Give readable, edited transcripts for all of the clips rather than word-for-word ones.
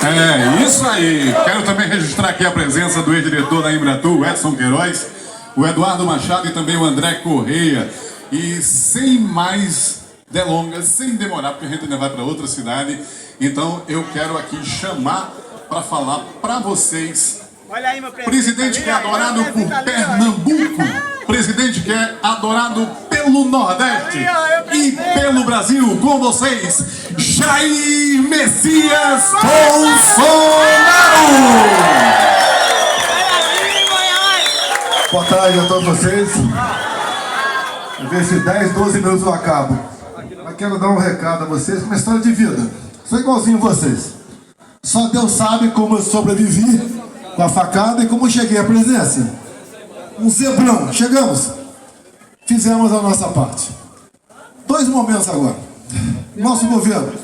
É, isso aí. Quero também registrar aqui a presença do ex-diretor da Embratur, Edson Queiroz, o Eduardo Machado e também o André Correia. E sem mais delongas, sem demorar, porque a gente ainda vai para outra cidade, então eu quero aqui chamar para falar para vocês, presidente que é adorado por Pernambuco, presidente que é adorado pelo Nordeste e pelo Brasil, com vocês, Jair Messias Bolsonaro! Boa tarde a todos vocês. Desses 10, 12 minutos eu acabo. Mas quero dar um recado a vocês com uma história de vida. Sou igualzinho vocês. Só Deus sabe como eu sobrevivi com a facada e como cheguei à presidência. Um zebrão. Chegamos. Fizemos a nossa parte. 2 momentos agora. Nosso governo.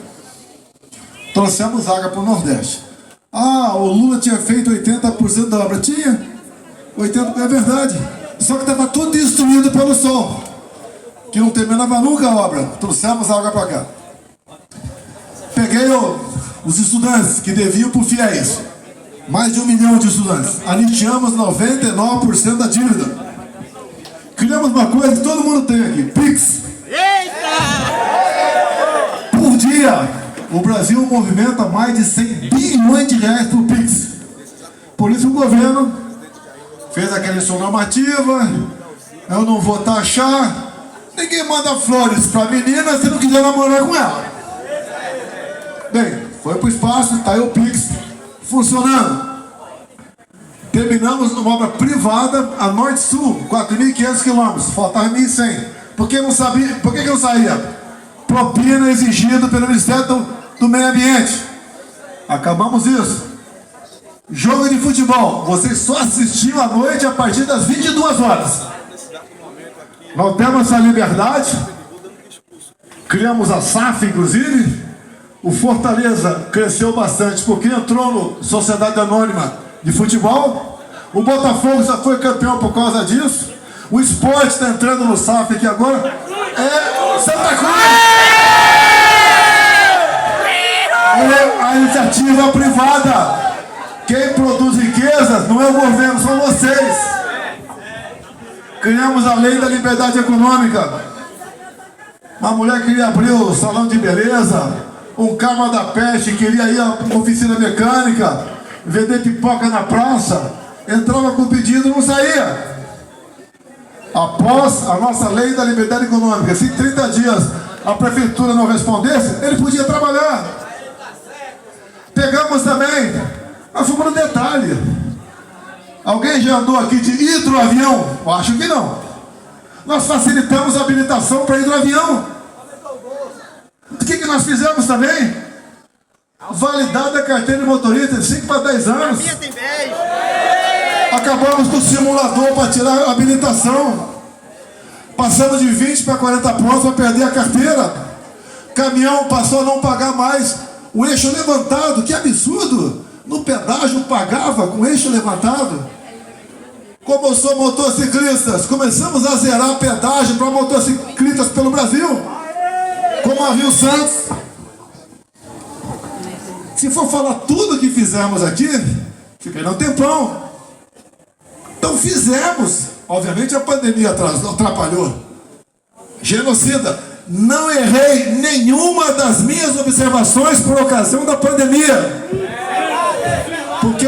Trouxemos água para o Nordeste. Ah, o Lula tinha feito 80% da obra. Tinha. 80% é verdade. Só que estava tudo destruído pelo sol. Que não terminava nunca a obra. Trouxemos água para cá. Peguei os estudantes que deviam por fiéis. Mais de 1 milhão de estudantes. Anistiamos 99% da dívida. Criamos uma coisa que todo mundo tem aqui. Pix. Por dia, o Brasil movimenta mais de 100 bilhões de reais por Pix. Por isso o governo fez aquela lição normativa. Eu não vou taxar. Ninguém manda flores pra menina se não quiser namorar com ela. Bem, foi pro espaço, tá aí o Pix funcionando. Terminamos numa obra privada, a Norte-Sul, 4.500 quilômetros, faltava 1.100. Por que não sabia? Por que não saía? Propina exigida pelo Ministério do Meio Ambiente. Acabamos isso. Jogo de futebol, vocês só assistiam à noite a partir das 22 horas. Nós temos essa liberdade. Criamos a SAF, inclusive. O Fortaleza cresceu bastante porque entrou no Sociedade Anônima de Futebol. O Botafogo já foi campeão por causa disso. O Sport está entrando no SAF aqui agora. É Santa Cruz. É a iniciativa privada. Quem produz riquezas não é o governo, são vocês. Criamos a lei da liberdade econômica. Uma mulher queria abrir o salão de beleza. Um cara da peste queria ir à oficina mecânica, vender pipoca na praça. Entrava com o pedido e não saía. Após a nossa lei da liberdade econômica, se em 30 dias a prefeitura não respondesse, ele podia trabalhar. Pegamos também, nós fomos no detalhe. Alguém já andou aqui de hidroavião? Eu acho que não. Nós facilitamos a habilitação para hidroavião. O que nós fizemos também? Validada a carteira de motorista de 5 para 10 anos. Acabamos com o simulador para tirar a habilitação. Passamos de 20 para 40 pontos para perder a carteira. Caminhão passou a não pagar mais o eixo levantado. Que absurdo! No pedágio pagava com o eixo levantado. Como eu sou motociclistas, começamos a zerar pedágio para motociclistas pelo Brasil. Como a Rio Santos. Se for falar tudo que fizemos aqui, fica aí um tempão. Então fizemos. Obviamente a pandemia atrapalhou. Genocida. Não errei nenhuma das minhas observações por ocasião da pandemia. Porque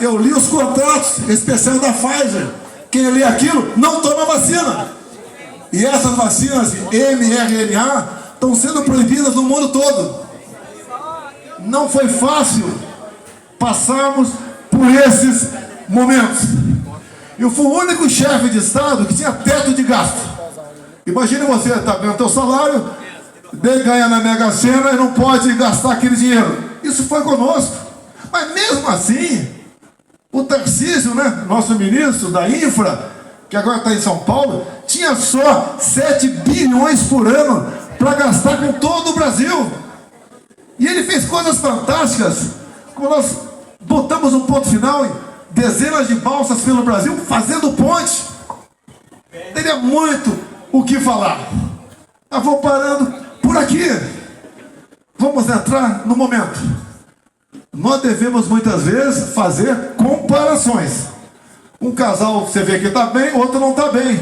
eu li os contratos especiais da Pfizer. Quem lê aquilo não toma vacina. E essas vacinas mRNA estão sendo proibidas no mundo todo. Não foi fácil passarmos por esses momentos. Eu fui o único chefe de Estado que tinha teto de gasto. Imagine você, está ganhando seu salário, ganha na Mega Sena e não pode gastar aquele dinheiro. Isso foi conosco. Mas mesmo assim, o Tarcísio, né, nosso ministro da Infra, que agora está em São Paulo, tinha só 7 bilhões por ano para gastar com todo o Brasil. E ele fez coisas fantásticas, como nós botamos um ponto final em dezenas de balsas pelo Brasil, fazendo ponte. Teria muito o que falar. Mas vou parando por aqui. Vamos entrar no momento. nós devemos muitas vezes fazer comparações. Um casal, você vê que está bem, outro não está bem.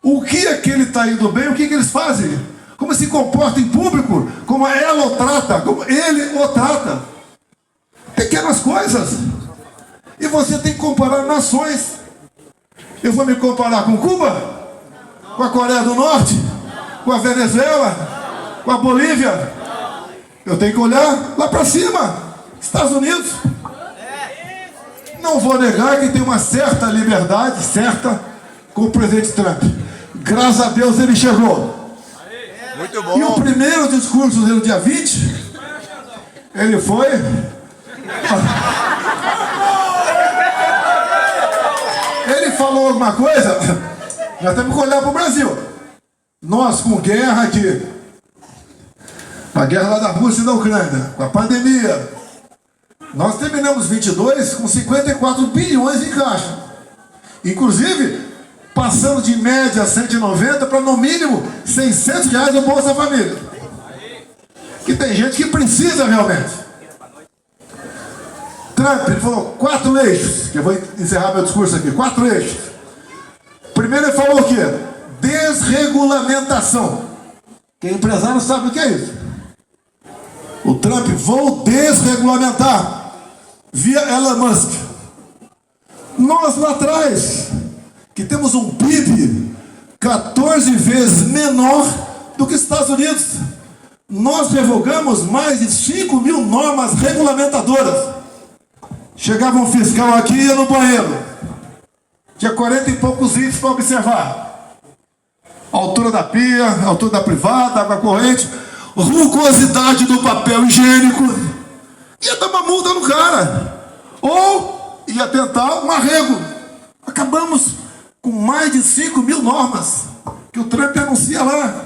O que aquele está indo bem, o que eles fazem? Como se comporta em público, como ela o trata, como ele o trata. Pequenas coisas. E você tem que comparar nações. Eu vou me comparar com Cuba? Com a Coreia do Norte? Com a Venezuela? Com a Bolívia? Eu tenho que olhar lá para cima. Estados Unidos. Não vou negar que tem uma certa liberdade, certa, com o presidente Trump. Graças a Deus ele chegou. Muito bom. E o primeiro discurso dele, no dia 20, ele foi... Ele falou alguma coisa, nós temos que olhar para o Brasil. Nós com guerra aqui, a guerra lá da Rússia e da Ucrânia, com a pandemia, nós terminamos 22 com 54 bilhões em caixa. Inclusive, passando de média 190 para no mínimo 600 reais no Bolsa Família. Que tem gente que precisa realmente. Trump, ele falou 4 eixos, que eu vou encerrar meu discurso aqui, 4 eixos. Primeiro ele falou o quê? Desregulamentação. Quem é empresário sabe o que é isso. O Trump, vou desregulamentar via Elon Musk. Nós lá atrás, que temos um PIB 14 vezes menor do que os Estados Unidos, nós revogamos mais de 5 mil normas regulamentadoras. Chegava um fiscal aqui e ia no banheiro. Tinha 40 e poucos itens para observar. A altura da pia, a altura da privada, água corrente, rugosidade do papel higiênico. Ia dar uma multa no cara. Ou ia tentar um arrego. Acabamos com mais de 5 mil normas que o Trump anuncia lá.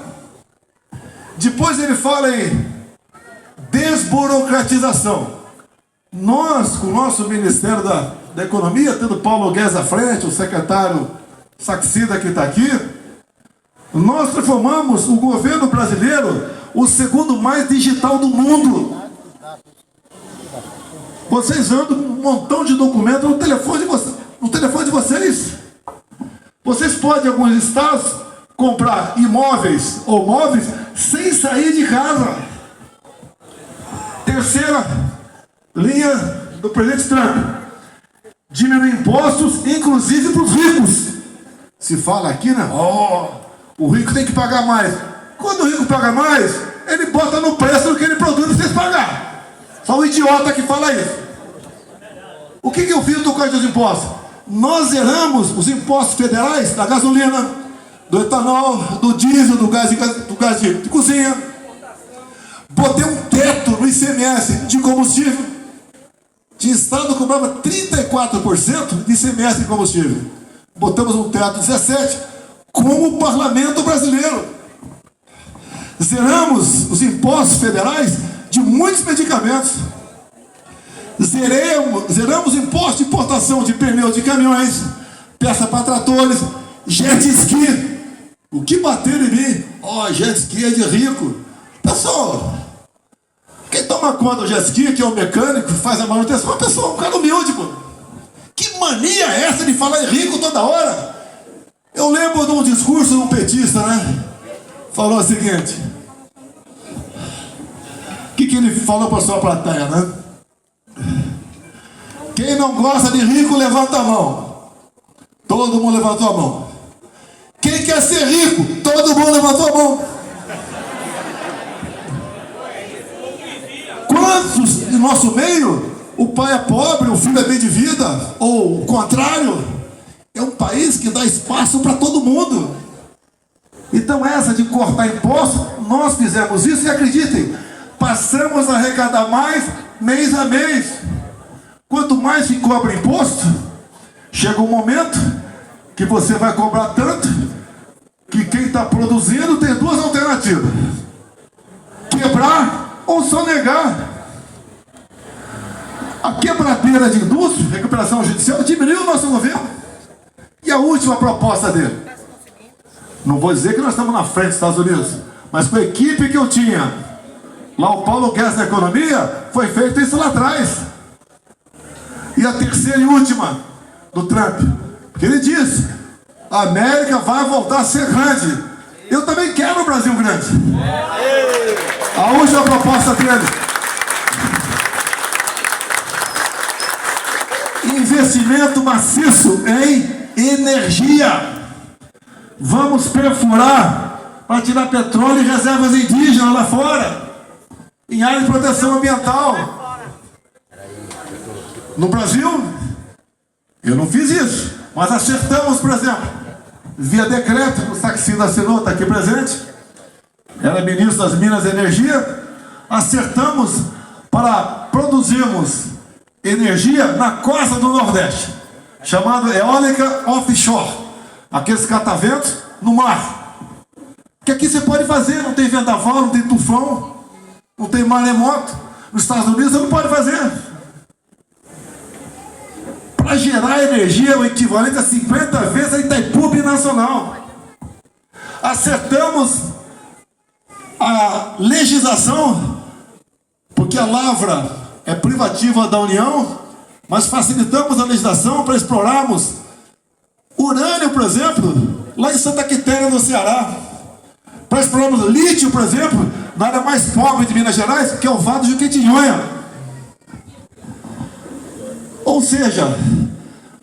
Depois ele fala em desburocratização. Nós, com o nosso Ministério da Economia, tendo Paulo Guedes à frente, o secretário Saxida que está aqui, nós transformamos o governo brasileiro o segundo mais digital do mundo. Vocês andam um montão de documentos no telefone de vocês. Vocês podem, em alguns estados, comprar imóveis ou móveis sem sair de casa. Terceira linha do presidente Trump: diminuir impostos, inclusive para os ricos. Se fala aqui, né? O rico tem que pagar mais. Quando o rico paga mais, ele bota no preço do que ele produz para vocês pagar. Só o idiota que fala isso. O que eu fiz do Código dos Impostos? Nós zeramos os impostos federais da gasolina, do etanol, do diesel, do gás de cozinha. Botei um teto no ICMS de combustível. De estado cobrava 34% de ICMS de combustível. Botamos um teto de 17%, como o parlamento brasileiro. Zeramos os impostos federais de muitos medicamentos. Zeramos o imposto de importação de pneus de caminhões, peça para tratores, jet ski. O que bateram em mim? Jet ski é de rico. Pessoal, quem toma conta do jet ski, que é o mecânico, faz a manutenção, pessoal, um cara humilde, pô. Que mania é essa de falar em rico toda hora? Eu lembro de um discurso de um petista, né? Falou o seguinte: o que ele falou para sua plateia, né? Quem não gosta de rico, levanta a mão. Todo mundo levantou a mão. Quem quer ser rico? Todo mundo levantou a mão. Quantos em nosso meio, o pai é pobre, o filho é bem de vida, ou o contrário? É um país que dá espaço para todo mundo. Então essa de cortar imposto, nós fizemos isso e acreditem, passamos a arrecadar mais mês a mês. Quanto mais se cobra imposto, chega um momento que você vai cobrar tanto que quem está produzindo tem duas alternativas: quebrar ou sonegar. A quebradeira de indústria, recuperação judicial, diminuiu o nosso governo. E a última proposta dele, não vou dizer que nós estamos na frente dos Estados Unidos, mas com a equipe que eu tinha, lá o Paulo Guedes na economia, foi feito isso lá atrás. E a terceira e última do Trump, porque ele disse: a América vai voltar a ser grande. Eu também quero o Brasil grande. A última proposta dele: investimento maciço em energia. Vamos perfurar para tirar petróleo e reservas indígenas lá fora, em área de proteção ambiental. No Brasil, eu não fiz isso, mas acertamos, por exemplo, via decreto, o Saxino assinou, está aqui presente, era ministro das Minas e Energia, acertamos para produzirmos energia na costa do Nordeste, chamado eólica offshore, aqueles cataventos no mar. Que aqui você pode fazer, não tem vendaval, não tem tufão, não tem maremoto. Nos Estados Unidos você não pode fazer. Para gerar energia o equivalente a 50 vezes a Itaipu Binacional. Acertamos a legislação, porque a lavra é privativa da União, mas facilitamos a legislação para explorarmos urânio, por exemplo, lá em Santa Quitéria, no Ceará. Para explorarmos lítio, por exemplo, na área mais pobre de Minas Gerais, que é o Vale do Jequitinhonha. Ou seja,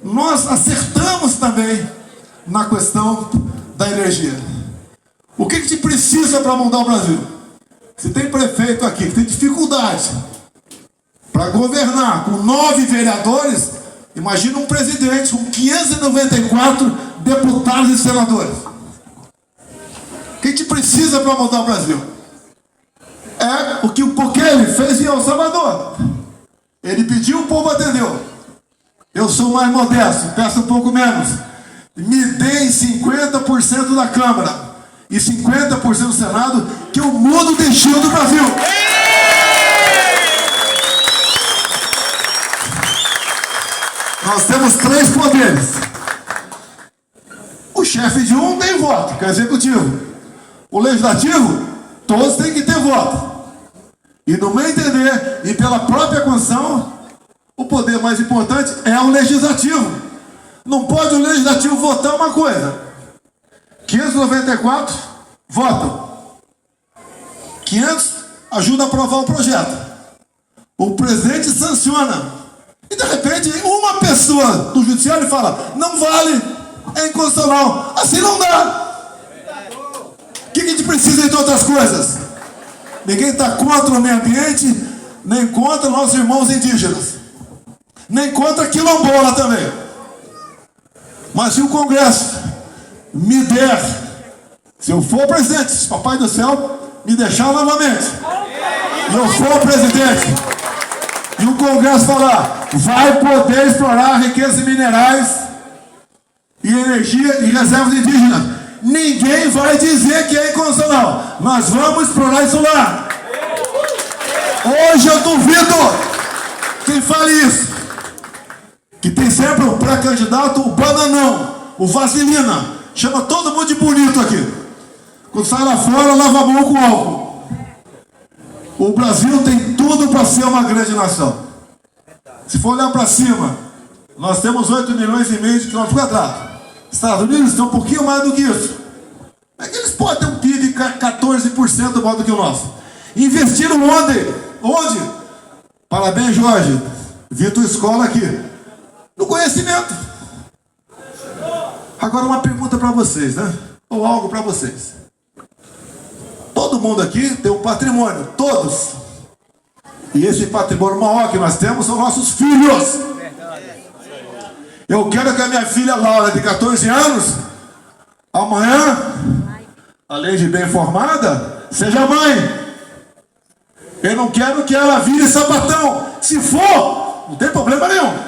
nós acertamos também na questão da energia. O que a gente precisa para mudar o Brasil? Se tem prefeito aqui que tem dificuldade para governar com 9 vereadores, imagina um presidente com 594 deputados e senadores. O que a gente precisa para mudar o Brasil? É o que o Bukele fez em El Salvador. Ele pediu, o povo atendeu. Eu sou mais modesto, peço um pouco menos. Me deem 50% da Câmara e 50% do Senado, que eu mudo o destino do Brasil. Nós temos 3 poderes. O chefe de um tem voto, que é o executivo. O legislativo, todos têm que ter voto. E no meu entender, e pela própria Constituição, o poder mais importante é o legislativo. Não pode o legislativo votar uma coisa. 594 votam. 500 ajudam a aprovar o projeto. O presidente sanciona. E de repente, uma pessoa do judiciário fala: não vale, é inconstitucional. Assim não dá. O que a gente precisa, entre outras coisas? Ninguém está contra o meio ambiente, nem contra nossos irmãos indígenas, nem contra quilombola também. Mas se o Congresso me der, se eu for presidente, se Papai do Céu me deixar novamente, e eu for presidente, e o Congresso falar: vai poder explorar riquezas minerais e energia e reservas indígenas, ninguém vai dizer que é inconstitucional. Nós vamos explorar isso lá. Hoje eu duvido quem fale isso. Que tem sempre um pré-candidato, o bananão, o vaselina. Chama todo mundo de bonito aqui. Quando sai lá fora, lava a mão com álcool. O Brasil tem tudo para ser uma grande nação. Se for olhar para cima, nós temos 8 milhões e meio de quilômetros quadrados. Estados Unidos tem um pouquinho mais do que isso. Como é que eles podem ter um PIB 14% maior do que o nosso? Investiram onde? Onde? Parabéns, Jorge. Vi tua escola aqui. No conhecimento. Agora uma pergunta para vocês, né? Ou algo para vocês. Todo mundo aqui tem um patrimônio. Todos. E esse patrimônio maior que nós temos são nossos filhos. Eu quero que a minha filha Laura, de 14 anos, amanhã, além de bem formada, seja mãe. Eu não quero que ela vire sapatão. Se for, não tem problema nenhum.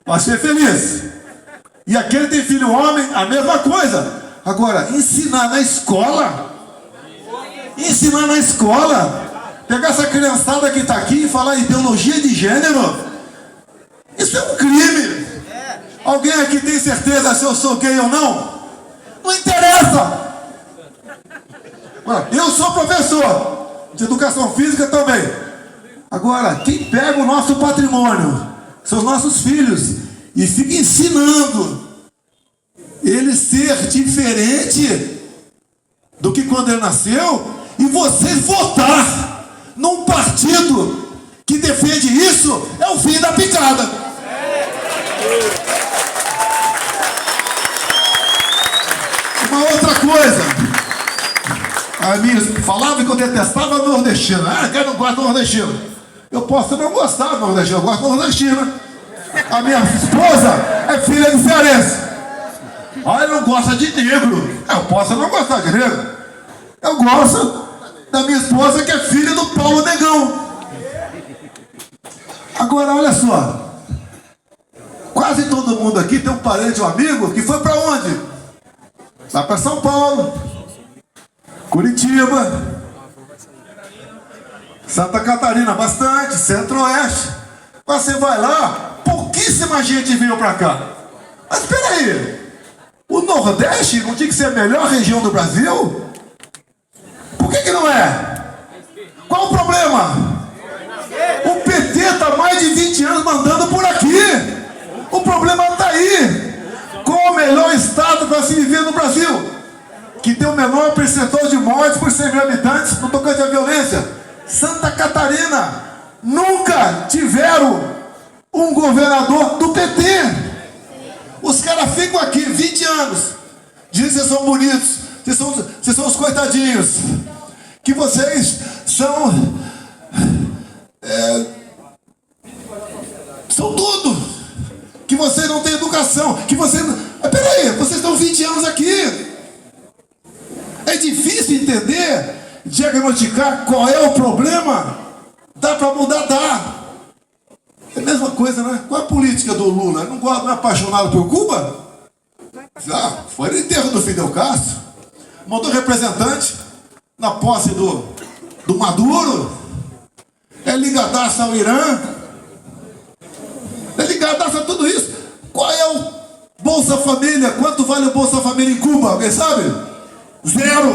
Vai ser feliz. E aquele tem filho homem, a mesma coisa. Agora, ensinar na escola. Ensinar na escola. Pegar essa criançada que está aqui e falar ideologia de gênero. Isso é um crime. Alguém aqui tem certeza se eu sou gay ou não? Não interessa. Eu sou professor de educação física também. Agora, quem pega o nosso patrimônio são nossos filhos, e fica ensinando ele ser diferente do que quando ele nasceu, e vocês votar num partido que defende isso, é o fim da picada. Uma outra coisa, a minha falava que eu detestava nordestino. Quem não gosta do nordestino? Eu posso não gostar do nordestino, eu gosto do nordestino. A minha esposa é filha de cearense. Ele não gosta de negro. Eu posso não gostar de negro. Eu gosto da minha esposa, que é filha do Paulo Negão. Agora, olha só. Quase todo mundo aqui tem um parente ou amigo que foi para onde? Vai para São Paulo, Curitiba, Santa Catarina, bastante, Centro-Oeste. Você vai lá, pouquíssima gente veio para cá. Mas espera aí, o Nordeste não tinha que ser a melhor região do Brasil? Por que não é? Qual o problema? O PT está mais de 20 anos mandando por aqui. O problema está aí. Qual o melhor estado para se viver no Brasil? Que tem o menor percentual de mortes por 100 mil habitantes no tocante à violência. Santa Catarina. Nunca tiveram um governador do PT. Os caras ficam aqui 20 anos. Dizem que vocês são bonitos. Vocês são os coitadinhos. Que vocês são... são tudo. Que vocês não têm educação. Que vocês... Peraí, vocês estão 20 anos aqui. É difícil entender, diagnosticar qual é o problema. Dá para mudar? Dá. É a mesma coisa, né? Qual é a política do Lula? Não é apaixonado por Cuba? Já foi no enterro do Fidel Castro. Mandou representante na posse do Maduro. É ligadaço ao Irã. É ligadaço a tudo isso. Qual é o Bolsa Família? Quanto vale o Bolsa Família em Cuba? Alguém sabe? 0.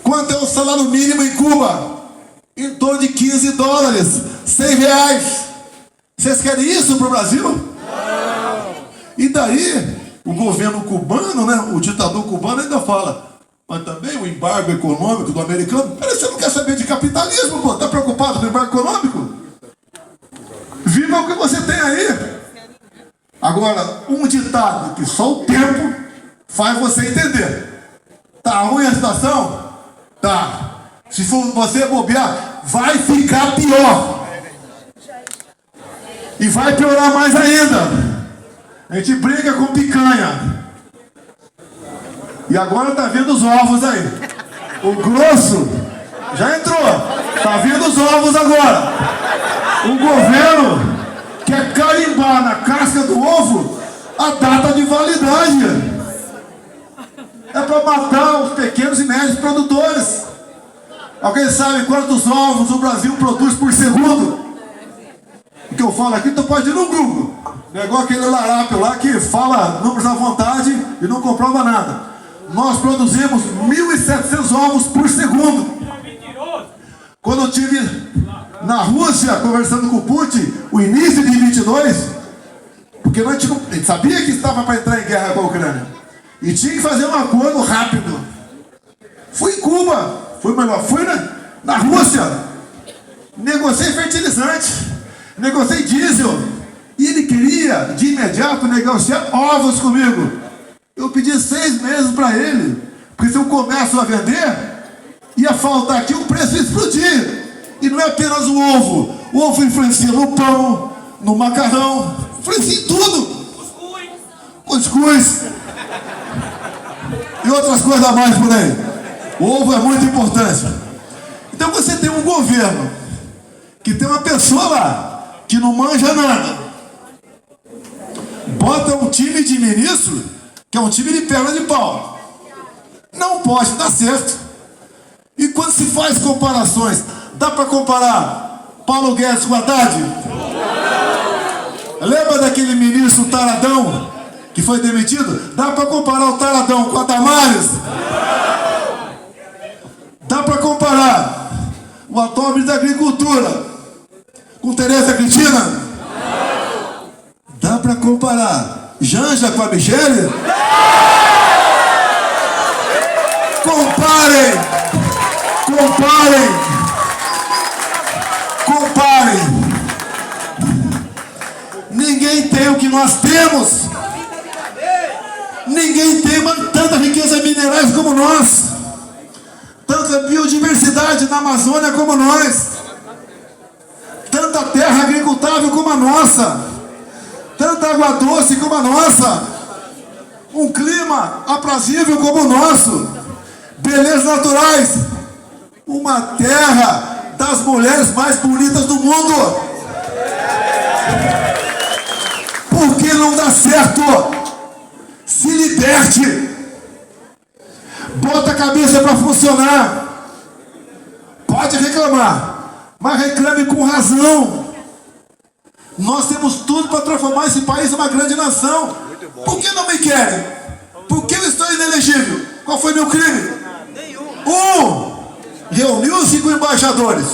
Quanto é o salário mínimo em Cuba? Em torno de 15 dólares. 100 reais. Vocês querem isso para o Brasil? Não. E daí, o governo cubano, né, o ditador cubano ainda fala, mas também o embargo econômico do americano. Peraí, você não quer saber de capitalismo, pô? Está preocupado com o embargo econômico? Viva o que você tem aí. Agora, um ditado que só o tempo faz você entender. Tá ruim a situação? Tá. Se for você bobear, vai ficar pior. E vai piorar mais ainda. A gente briga com picanha. E agora tá vendo os ovos aí. O grosso já entrou. Tá vendo os ovos agora. O governo quer carimbar na casca do ovo a data de validade. É para matar os pequenos e médios produtores. Alguém sabe quantos ovos o Brasil produz por segundo? O que eu falo aqui, tu pode ir no Google. Não é igual aquele larápio lá que fala números à vontade e não comprova nada. Nós produzimos 1.700 ovos por segundo. Quando eu estive na Rússia conversando com o Putin, o início de 22, porque a gente sabia que estava para entrar em guerra com a Ucrânia. E tinha que fazer um acordo rápido. Fui em Cuba, fui na Rússia, negociei fertilizante, negociei diesel, e ele queria de imediato negociar ovos comigo. Eu pedi 6 meses para ele, porque se eu começo a vender, ia faltar aqui, o preço ia explodir. E não é apenas o ovo influencia no pão, no macarrão, influencia em tudo. Cuscuz. E outras coisas a mais por aí. O ovo é muito importante. Então você tem um governo que tem uma pessoa lá que não manja nada. Bota um time de ministro que é um time de perna de pau. Não pode dar certo. E quando se faz comparações, dá para comparar Paulo Guedes com Haddad? Lembra daquele ministro taradão que foi demitido? Dá para comparar o taradão com a Damares? Dá para comparar o atual ministro da Agricultura com Tereza Cristina? comparar Janja com a Michele? Comparem! Ninguém tem o que nós temos. Ninguém tem tanta riqueza minerais como nós. Tanta biodiversidade na Amazônia como nós. Tanta terra agricultável como a nossa. Tanta água doce como a nossa. Um clima aprazível como o nosso. Belezas naturais. Uma terra das mulheres mais bonitas do mundo. Por que não dá certo? Se liberte. Bota a cabeça para funcionar. Pode reclamar, mas reclame com razão. Nós temos tudo para transformar esse país em uma grande nação. Por que não me querem? Por que eu estou inelegível? Qual foi meu crime? Reuniu-se com embaixadores.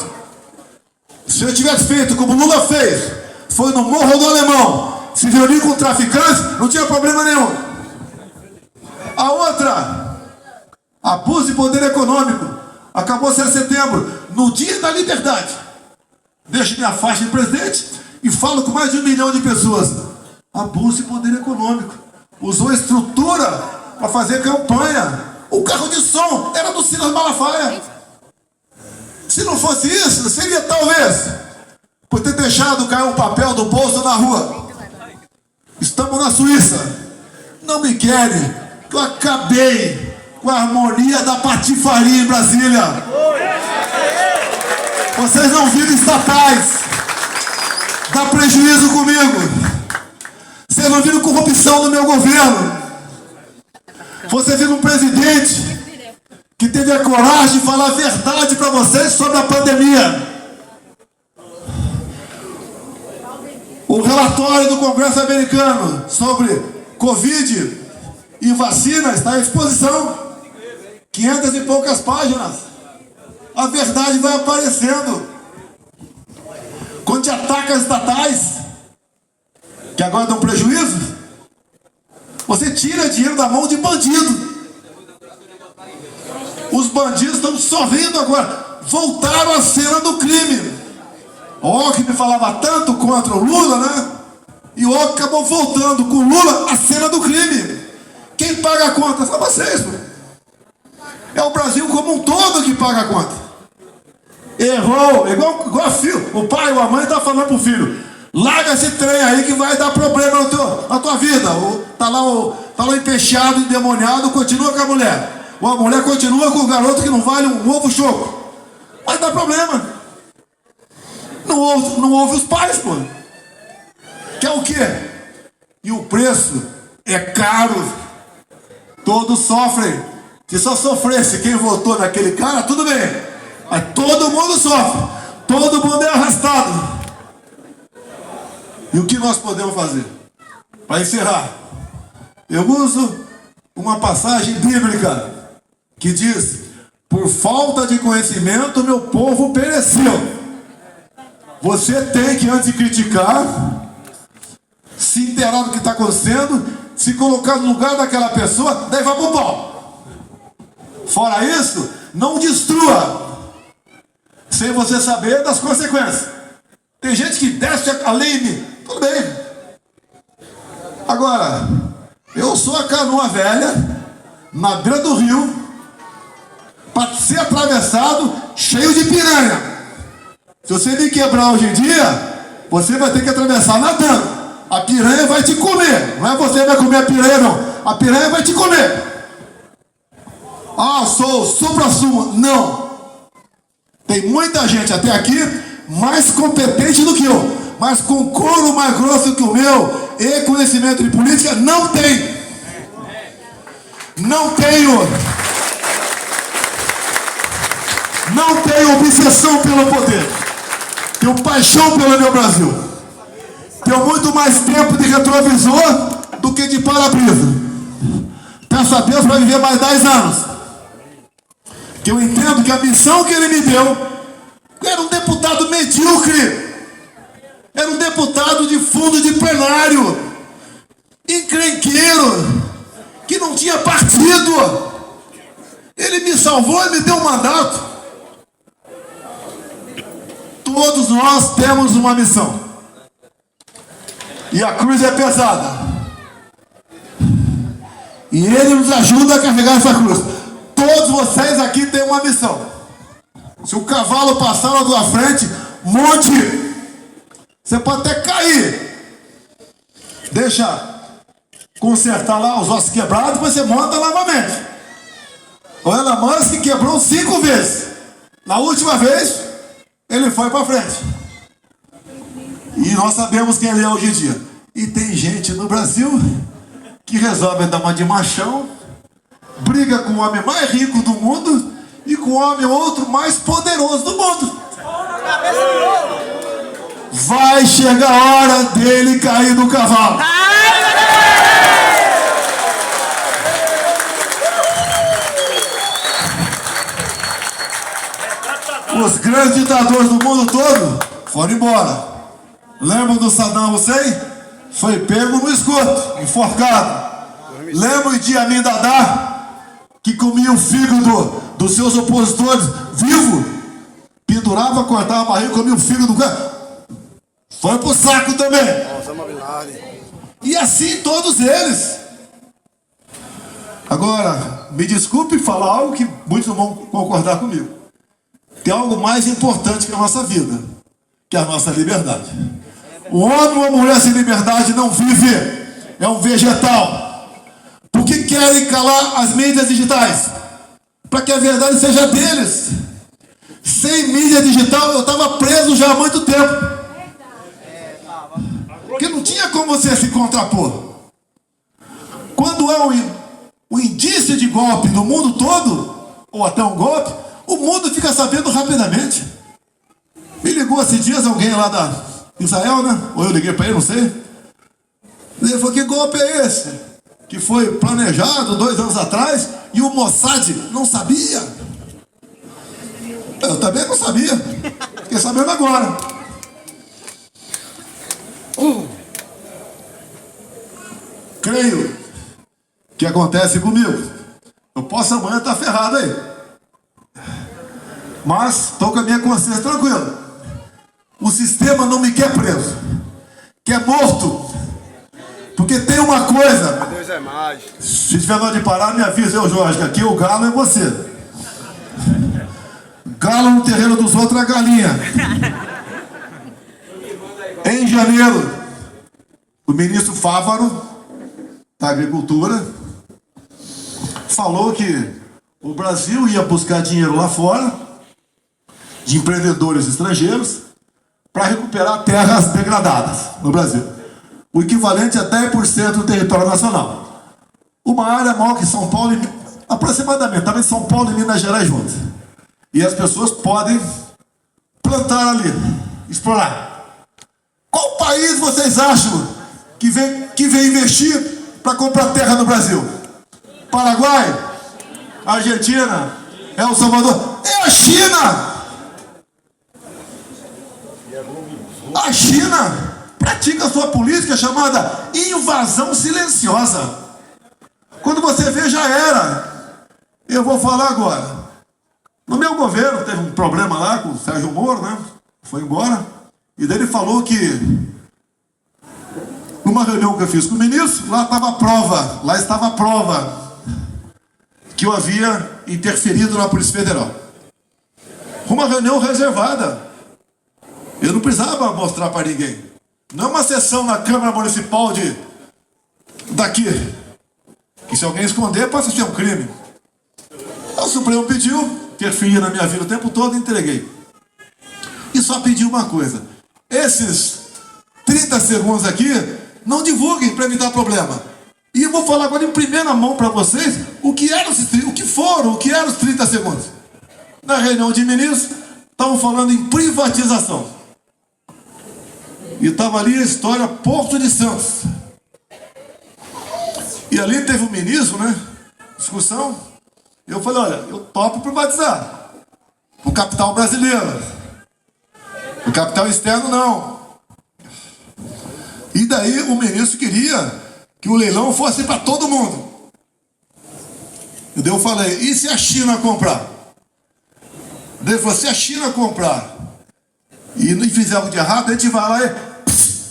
Se eu tivesse feito como Lula fez, foi no Morro do Alemão, se reunir com traficantes, não tinha problema nenhum. A outra, abuso de poder econômico, acabou 7 de setembro, no dia da liberdade. Deixo minha faixa de presidente e falo com mais de 1 milhão de pessoas. Abuso de poder econômico. Usou estrutura para fazer campanha. O carro de som era do Silas Malafaia. Se não fosse isso, seria talvez por ter deixado cair um papel do bolso na rua. Estamos na Suíça. Não me querem, que eu acabei com a harmonia da patifaria em Brasília. Vocês não viram estatais. Dá prejuízo comigo. Vocês não viram corrupção no meu governo. Você viu um presidente que teve a coragem de falar a verdade para vocês sobre a pandemia. O relatório do Congresso americano sobre Covid e vacina está à exposição. 500 e poucas páginas. A verdade vai aparecendo. Quando te ataca as estatais, que agora dão prejuízo, você tira dinheiro da mão de bandido. Os bandidos estão sorrindo agora. Voltaram à cena do crime. O Alckmin falava tanto contra o Lula, né? E o Alckmin acabou voltando com o Lula à cena do crime. Quem paga a conta? São vocês, pô. É o Brasil como um todo que paga a conta. Errou, igual a filho. O pai ou a mãe está falando pro filho: larga esse trem aí que vai dar problema na tua vida. Tá lá empechado, endemoniado, continua com a mulher. Ou a mulher continua com o garoto que não vale um ovo choco. Vai dar problema. Não ouve os pais, pô. Quer o quê? E o preço é caro. Todos sofrem. Se só sofresse quem votou naquele cara, tudo bem. Mas todo mundo sofre. Todo mundo é arrastado. E o que nós podemos fazer? Para encerrar, eu uso uma passagem bíblica que diz: por falta de conhecimento meu povo pereceu. Você tem que, antes de criticar, se inteirar do que está acontecendo, se colocar no lugar daquela pessoa, daí vai pro pau. Fora isso, não destrua sem você saber das consequências. Tem gente que desce a lei em mim. Tudo bem. Agora, eu sou a canoa velha, na beira do rio, para ser atravessado, cheio de piranha. Se você me quebrar hoje em dia, você vai ter que atravessar nadando. A piranha vai te comer. Não é você que vai comer a piranha, não. A piranha vai te comer. Ah, sou supra-sumo. Não. Tem muita gente até aqui mais competente do que eu, mas com couro mais grosso que o meu e conhecimento de política, não tem. Não tenho. Não tenho obsessão pelo poder. Tenho paixão pelo meu Brasil. Tenho muito mais tempo de retrovisor do que de para-brisa. Peço a Deus para viver mais 10 anos. Que eu entendo que a missão que ele me deu era um deputado medíocre. Era um deputado de fundo de plenário. encrenqueiro, que não tinha partido. Ele me salvou e me deu um mandato. Todos nós temos uma missão. E a cruz é pesada. E ele nos ajuda a carregar essa cruz. Todos vocês aqui têm uma missão. Se o cavalo passar na tua frente, monte. Você pode até cair. Deixa consertar lá os ossos quebrados, depois você monta novamente. O Elon Musk quebrou 5 vezes. Na última vez, ele foi para frente. E nós sabemos quem ele é hoje em dia. E tem gente no Brasil que resolve dar uma de machão, briga com o homem mais rico do mundo e com o homem outro mais poderoso do mundo. Vai chegar a hora dele cair do cavalo. Os grandes ditadores do mundo todo foram embora. Lembram do Saddam Hussein? Foi pego no esgoto, enforcado. Lembram de Amin Dada, que comia o fígado dos seus opositores vivo? Pendurava, cortava a barriga, comia o fígado do cara. Foi pro saco também. E assim todos eles. Agora, me desculpe falar algo que muitos não vão concordar comigo. Tem algo mais importante que a nossa vida, que é a nossa liberdade. O homem ou a mulher sem liberdade não vive, é um vegetal. Por que querem calar as mídias digitais? Para que a verdade seja deles. Sem mídia digital eu estava preso já há muito tempo. Porque não tinha como você se contrapor. Quando é um indício de golpe no mundo todo, ou até um golpe, o mundo fica sabendo rapidamente. Me ligou esses dias alguém lá da Israel, né? Ou eu liguei para ele, não sei. Ele falou, que golpe é esse? Que foi planejado 2 anos atrás e o Mossad não sabia. Eu também não sabia. Fiquei sabendo agora. Creio que acontece comigo. Eu posso amanhã estar ferrado aí. Mas estou com a minha consciência tranquila. O sistema não me quer preso. Quer morto. Porque tem uma coisa. Deus é mais. Se tiver na hora de parar, me avisa, eu, Jorge, que aqui o galo é você. Galo no terreiro dos outros é galinha. Em janeiro, o ministro Fávaro, da Agricultura, falou que o Brasil ia buscar dinheiro lá fora, de empreendedores estrangeiros, para recuperar terras degradadas no Brasil. O equivalente a 10% do território nacional. Uma área maior que São Paulo, aproximadamente, também São Paulo e Minas Gerais juntos. E as pessoas podem plantar ali, explorar. Qual país vocês acham que vem investir para comprar terra no Brasil? Paraguai? Argentina? El Salvador? É a China! A China pratica a sua política chamada invasão silenciosa. Quando você vê, já era. Eu vou falar agora. No meu governo teve um problema lá com o Sérgio Moro, né? Foi embora. E daí ele falou que numa reunião que eu fiz com o ministro, lá estava a prova que eu havia interferido na Polícia Federal. Uma reunião reservada. Eu não precisava mostrar para ninguém. Não é uma sessão na Câmara Municipal daqui. Que se alguém esconder, passa a ser um crime. O Supremo pediu, interferia na minha vida o tempo todo, entreguei. E só pediu uma coisa. Esses 30 segundos aqui, não divulguem para evitar problema. E eu vou falar agora em primeira mão para vocês o que eram os 30 segundos. Na reunião de ministros, estavam falando em privatização. E estava ali a história Porto de Santos. E ali teve um ministro, né? Discussão. Eu falei, olha, eu topo privatizar. O capital brasileiro. O capital externo não. E daí o ministro queria que o leilão fosse para todo mundo. E daí eu falei, e se a China comprar? Daí ele falou, se a China comprar e fizer algo de errado, a gente vai lá e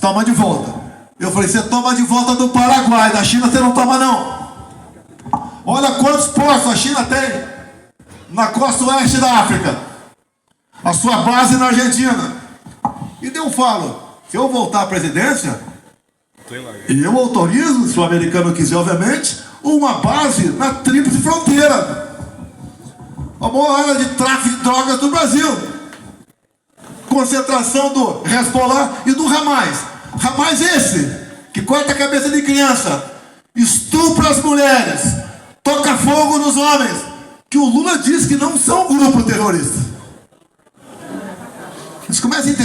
toma de volta. Eu falei, você toma de volta do Paraguai, da China você não toma não. Olha quantos portos a China tem na costa oeste da África. A sua base na Argentina. E daí eu falo, se eu voltar à presidência, eu autorizo, se o americano quiser, obviamente, uma base na tríplice fronteira. A maior área de tráfico de drogas do Brasil. Concentração do Hezbollah e do Hamas. Hamas esse, que corta a cabeça de criança, estupra as mulheres, toca fogo nos homens, que o Lula diz que não são um grupo terrorista. Eles começam a entender.